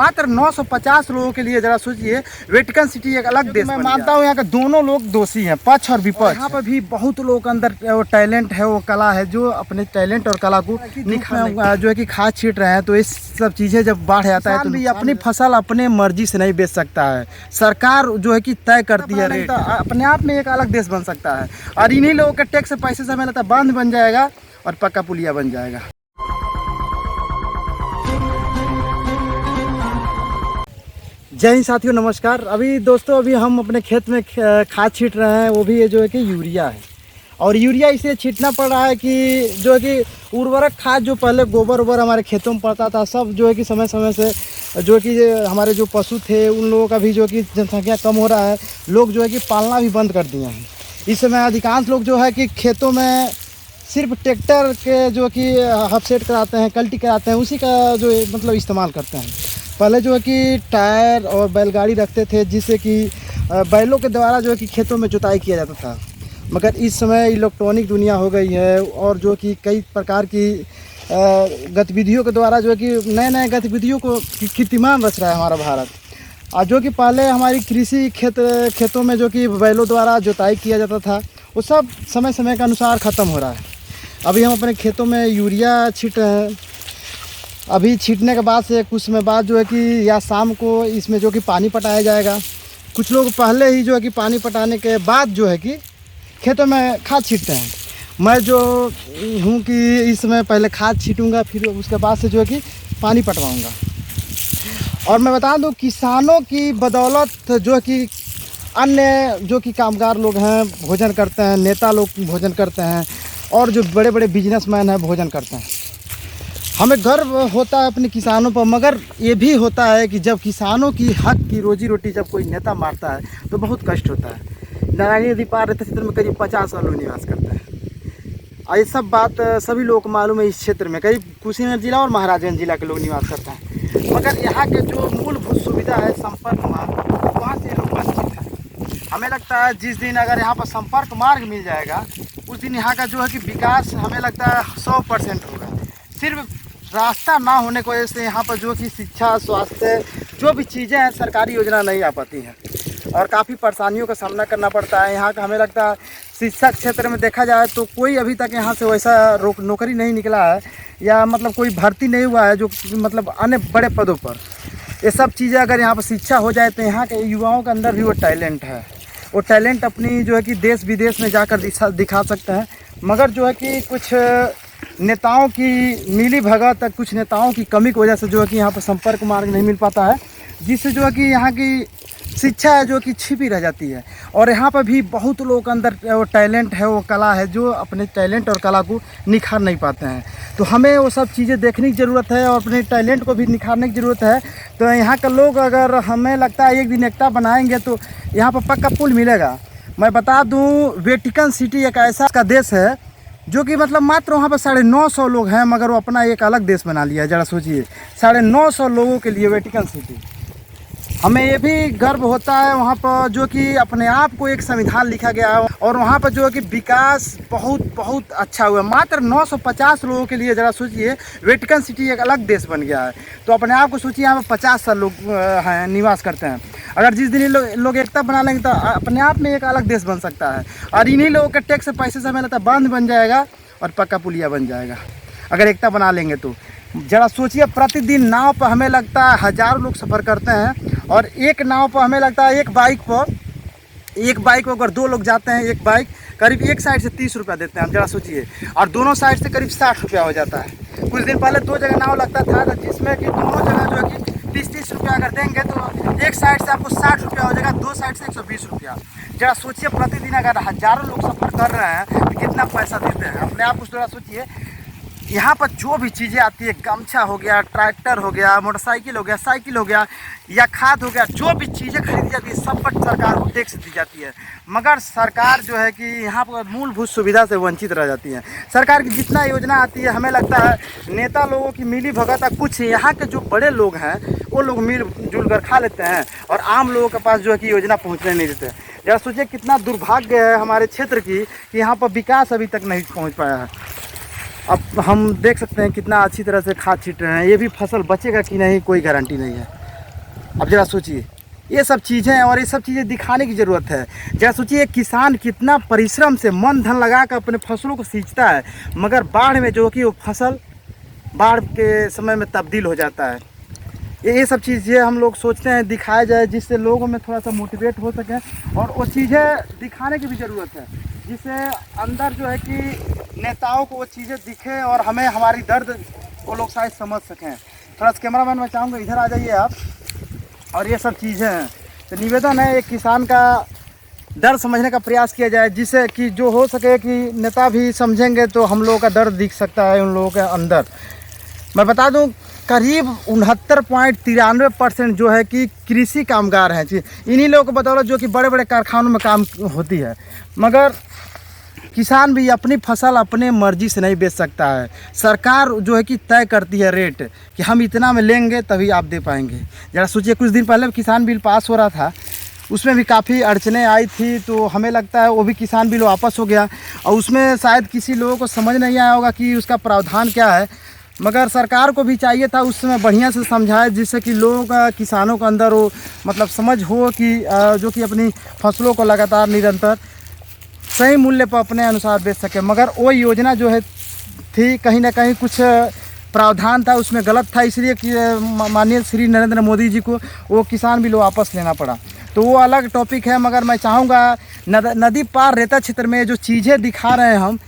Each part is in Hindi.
मात्र 950 लोगों के लिए जरा सोचिए, वेटिकन सिटी एक अलग देश। मैं मानता हूँ यहाँ के दोनों लोग दोषी हैं, पक्ष और विपक्ष। यहाँ पर भी बहुत लोग अंदर वो टैलेंट है, वो कला है, जो अपने टैलेंट और कला को जो है कि खाद छीट रहे हैं। तो इस सब चीज़ें जब बाढ़ आता है तो भी अपनी फसल अपने मर्जी से नहीं बेच सकता है, सरकार जो है कि तय करती है रेट। अपने आप में एक अलग देश बन सकता है और इन्हीं लोगों के टैक्स पैसे से हमें लगता है बांध बन जाएगा और पक्का पुलिया बन जाएगा। जय हिंद साथियों, नमस्कार। अभी हम अपने खेत में खाद छीट रहे हैं, वो भी ये जो है कि यूरिया है। और यूरिया इसलिए छीटना पड़ रहा है कि जो है कि उर्वरक खाद जो पहले गोबर वोबर हमारे खेतों में पड़ता था, सब जो है कि समय समय से जो है कि हमारे जो पशु थे उन लोगों का भी जो है कि जनसंख्या कम हो रहा है, लोग जो है कि पालना भी बंद कर दिए हैं। इस समय अधिकांश लोग जो है कि खेतों में सिर्फ ट्रैक्टर के जो कि हफसेट कराते हैं, कल्टी कराते हैं, उसी का जो मतलब इस्तेमाल करते हैं। पहले जो है कि टायर और बैलगाड़ी रखते थे, जिससे कि बैलों के द्वारा जो है कि खेतों में जुताई किया जाता था। मगर इस समय इलेक्ट्रॉनिक दुनिया हो गई है और जो कि कई प्रकार की गतिविधियों के द्वारा जो है कि नए गतिविधियों को कीर्तिमान रच रहा है हमारा भारत। और जो कि पहले हमारी कृषि खेतों में जो कि बैलों द्वारा जुताई किया जाता था, वो सब समय समय के अनुसार ख़त्म हो रहा है। अभी हम अपने खेतों में यूरिया छीट रहे हैं। अभी छीटने के बाद से कुछ समय बाद जो है कि या शाम को इसमें जो कि पानी पटाया जाएगा। कुछ लोग पहले ही जो है कि पानी पटाने के बाद जो है कि खेतों में खाद छीटते हैं। मैं जो हूँ कि इस समय पहले खाद छीटूँगा, फिर उसके बाद से जो है कि पानी पटवाऊँगा। और मैं बता दूँ, किसानों की बदौलत जो है कि अन्य जो कि कामगार लोग हैं भोजन करते हैं, नेता लोग भोजन करते हैं, और जो बड़े बड़े बिजनेसमैन हैं भोजन करते हैं। हमें गर्व होता है अपने किसानों पर, मगर ये भी होता है कि जब किसानों की हक की रोजी रोटी जब कोई नेता मारता है तो बहुत कष्ट होता है। नारायणी नदी पार रहते क्षेत्र में करीब 50 लोग निवास करते हैं। और ये सब बात सभी लोगों को मालूम है। इस क्षेत्र में करीब कुशीनगर जिला और महाराजगंज जिला के लोग निवास करते हैं, मगर यहाँ के जो मूलभूत सुविधा है संपर्क मार्ग, वहाँ से लोग वंचित हैं। हमें लगता है जिस दिन अगर यहाँ पर संपर्क मार्ग मिल जाएगा, उस दिन यहाँ का जो है कि विकास हमें लगता है 100% होगा। सिर्फ रास्ता ना होने की वजह से यहाँ पर जो कि शिक्षा, स्वास्थ्य, जो भी चीज़ें हैं, सरकारी योजना नहीं आ पाती हैं और काफ़ी परेशानियों का सामना करना पड़ता है। यहाँ का हमें लगता है शिक्षा क्षेत्र में देखा जाए तो कोई अभी तक यहाँ से वैसा नौकरी नहीं निकला है, या मतलब कोई भर्ती नहीं हुआ है जो मतलब अन्य बड़े पदों पर। ये सब चीज़ें अगर यहाँ पर शिक्षा हो जाए तो यहाँ के युवाओं के अंदर भी वो टैलेंट है, वो टैलेंट अपनी जो है कि देश विदेश में जाकर दिखा सकते हैं। मगर जो है कि कुछ नेताओं की मिली भगत, कुछ नेताओं की कमी की वजह से जो है कि यहाँ पर संपर्क मार्ग नहीं मिल पाता है, जिससे जो है कि यहाँ की शिक्षा है जो कि छिपी रह जाती है। और यहाँ पर भी बहुत लोग अंदर वो टैलेंट है, वो कला है, जो अपने टैलेंट और कला को निखार नहीं पाते हैं। तो हमें वो सब चीज़ें देखने की ज़रूरत है और अपने टैलेंट को भी निखारने की ज़रूरत है। तो यहाँ के लोग अगर हमें लगता है एक दिन एकता बनाएंगे तो यहाँ पर पक्का पुल मिलेगा। मैं बता दूँ, वेटिकन सिटी एक ऐसा का देश है जो कि मतलब मात्र वहाँ पर 950 लोग हैं, मगर वो अपना एक अलग देश बना लिया है। ज़रा सोचिए, 950 लोगों के लिए वेटिकन सिटी। हमें ये भी गर्व होता है वहाँ पर जो कि अपने आप को एक संविधान लिखा गया है और वहाँ पर जो है कि विकास बहुत अच्छा हुआ। मात्र 950 लोगों के लिए जरा सोचिए, वेटिकन सिटी एक अलग देश बन गया है। तो अपने आप को सोचिए, यहाँ पर 50 लोग हैं, निवास करते हैं। अगर जिस दिन लोग एकता बना लेंगे तो अपने आप में एक अलग देश बन सकता है और इन्हीं लोगों के टैक्स पैसे से हमें लगता है बांध बन जाएगा और पक्का पुलिया बन जाएगा अगर एकता बना लेंगे तो। ज़रा सोचिए, प्रतिदिन नाव पर हमें लगता है हज़ारों लोग सफ़र करते हैं और एक नाव पर हमें लगता है एक बाइक पर अगर 2 लोग जाते हैं, एक बाइक करीब एक साइड से 30 रुपया देते हैं। हम जरा सोचिए, और दोनों साइड से करीब 60 रुपया हो जाता है। कुछ दिन पहले 2 जगह नाव लगता था जिसमें कि दोनों जगह जो है कि 30-30 रुपया अगर देंगे तो एक साइड से आपको 60 रुपया हो जाएगा, 2 साइड से 120 रुपया। जरा सोचिए, प्रतिदिन अगर हज़ारों लोग सफ़र कर रहे हैं तो कितना पैसा देते हैं। अपने आप कुछ थोड़ा सोचिए। यहाँ पर जो भी चीज़ें आती है, गमछा हो गया, ट्रैक्टर हो गया, मोटरसाइकिल हो गया, साइकिल हो गया, या खाद हो गया, जो भी चीज़ें खरीदी जाती है सब पर सरकार को टैक्स दी जाती है। मगर सरकार जो है कि यहाँ पर मूलभूत सुविधा से वंचित रह जाती है। सरकार की जितना योजना आती है, हमें लगता है नेता लोगों की मिली भगत, कुछ यहाँ के जो बड़े लोग हैं वो लोग मिल जुल कर खा लेते हैं और आम लोगों के पास जो है कि योजना पहुँचने नहीं देते। जरा सोचिए, कितना दुर्भाग्य है हमारे क्षेत्र की कि यहाँ पर विकास अभी तक नहीं पहुँच पाया है। अब हम देख सकते हैं कितना अच्छी तरह से खाद छीट रहे हैं। ये भी फसल बचेगा कि नहीं कोई गारंटी नहीं है। अब जरा सोचिए, ये सब चीज़ें हैं और ये सब चीज़ें दिखाने की ज़रूरत है। जरा सोचिए किसान कितना परिश्रम से मन धन लगा कर अपने फसलों को सींचता है, मगर बाढ़ में जो कि वो फसल बाढ़ के समय में तब्दील हो जाता है। ये सब चीज़ें हम लोग सोचते हैं दिखाया जाए, जिससे लोगों में थोड़ा सा मोटिवेट हो सके, और वो चीज़ें दिखाने की भी ज़रूरत है, जिससे अंदर जो है कि नेताओं को वो चीज़ें दिखें और हमें हमारी दर्द वो लोग शायद समझ सकें। थोड़ा सा कैमरामैन मैं चाहूँगा इधर आ जाइए आप। और ये सब चीज़ें हैं, तो निवेदन है एक किसान का दर्द समझने का प्रयास किया जाए, जिससे कि जो हो सके कि नेता भी समझेंगे तो हम लोगों का दर्द दिख सकता है उन लोगों के अंदर। मैं बता दूं करीब 69.93% जो है कि कृषि कामगार हैं। इन्हीं लोगों को बदौलत जो कि बड़े बड़े कारखानों में काम होती है, मगर किसान भी अपनी फसल अपने मर्जी से नहीं बेच सकता है। सरकार जो है कि तय करती है रेट कि हम इतना में लेंगे तभी आप दे पाएंगे। ज़रा सोचिए कुछ दिन पहले किसान बिल पास हो रहा था, उसमें भी काफ़ी अड़चनें आई थी, तो हमें लगता है वो भी किसान बिल वापस हो गया, और उसमें शायद किसी लोगों को समझ नहीं आया होगा कि उसका प्रावधान क्या है, मगर सरकार को भी चाहिए था उस समय बढ़िया से समझाए, जिससे कि लोगों का किसानों के अंदर वो मतलब समझ हो कि जो कि अपनी फसलों को लगातार निरंतर सही मूल्य पर अपने अनुसार बेच सके। मगर वो योजना जो है थी कहीं ना कहीं कुछ प्रावधान था उसमें गलत था, इसलिए कि माननीय श्री नरेंद्र मोदी जी को वो किसान बिल वापस लेना पड़ा। तो वो अलग टॉपिक है, मगर मैं चाहूँगा नदी पार रेता क्षेत्र में जो चीज़ें दिखा रहे हैं हम,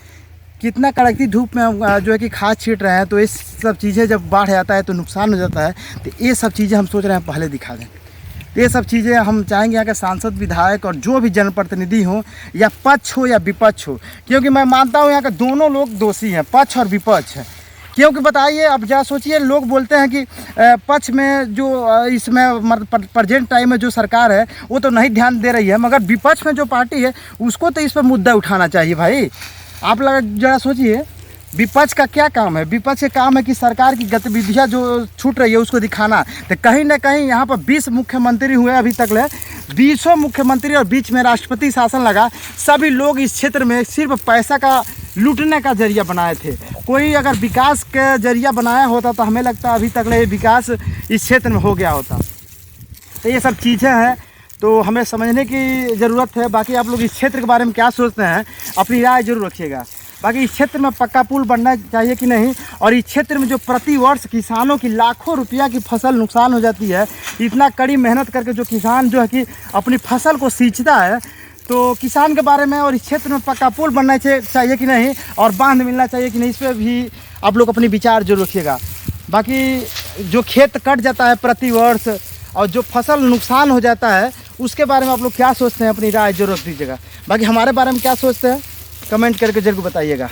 कितना कड़कती धूप में हम जो है कि खाद छीट रहे हैं, तो इस सब चीज़ें जब बाढ़ आता है तो नुकसान हो जाता है। तो ये सब चीज़ें हम सोच रहे हैं पहले दिखा दें। ये सब चीज़ें हम चाहेंगे यहाँ के सांसद विधायक और जो भी जनप्रतिनिधि हो, या पक्ष हो या विपक्ष हो, क्योंकि मैं मानता हूँ यहाँ के दोनों लोग दोषी हैं, पक्ष और विपक्ष है। क्योंकि बताइए, अब जरा सोचिए, लोग बोलते हैं कि पक्ष में जो इसमें प्रेजेंट टाइम में जो सरकार है वो तो नहीं ध्यान दे रही है, मगर विपक्ष में जो पार्टी है उसको तो इस पर मुद्दा उठाना चाहिए भाई। आप लोग जरा सोचिए, विपक्ष का क्या काम है? विपक्ष का काम है कि सरकार की गतिविधियां जो छूट रही है उसको दिखाना। तो कहीं ना कहीं यहाँ पर 20 मुख्यमंत्री हुए अभी तक ले, 20 मुख्यमंत्री और बीच में राष्ट्रपति शासन लगा। सभी लोग इस क्षेत्र में सिर्फ पैसा का लूटने का जरिया बनाए थे। कोई अगर विकास का जरिया बनाया होता तो हमें लगता है अभी तक ले विकास इस क्षेत्र में हो गया होता। तो ये सब चीज़ें हैं, तो हमें समझने की ज़रूरत है। बाकी आप लोग इस क्षेत्र के बारे में क्या सोचते हैं, अपनी राय जरूर रखिएगा। बाकी इस क्षेत्र में पक्का पुल बनना चाहिए कि नहीं, और इस क्षेत्र में जो प्रति वर्ष किसानों की लाखों रुपया की फसल नुकसान हो जाती है, इतना कड़ी मेहनत करके जो किसान जो है कि अपनी फसल को सींचता है, तो किसान के बारे में और इस क्षेत्र में पक्का पुल बनना चाहिए कि नहीं, और बांध मिलना चाहिए कि नहीं, इस पर भी आप लोग अपनी विचार जरूर रखिएगा। बाकी जो खेत कट जाता है प्रति वर्ष और जो फसल नुकसान हो जाता है, उसके बारे में आप लोग क्या सोचते हैं, अपनी राय जरूर दीजिएगा। बाकी हमारे बारे में क्या सोचते हैं कमेंट करके जरूर बताइएगा।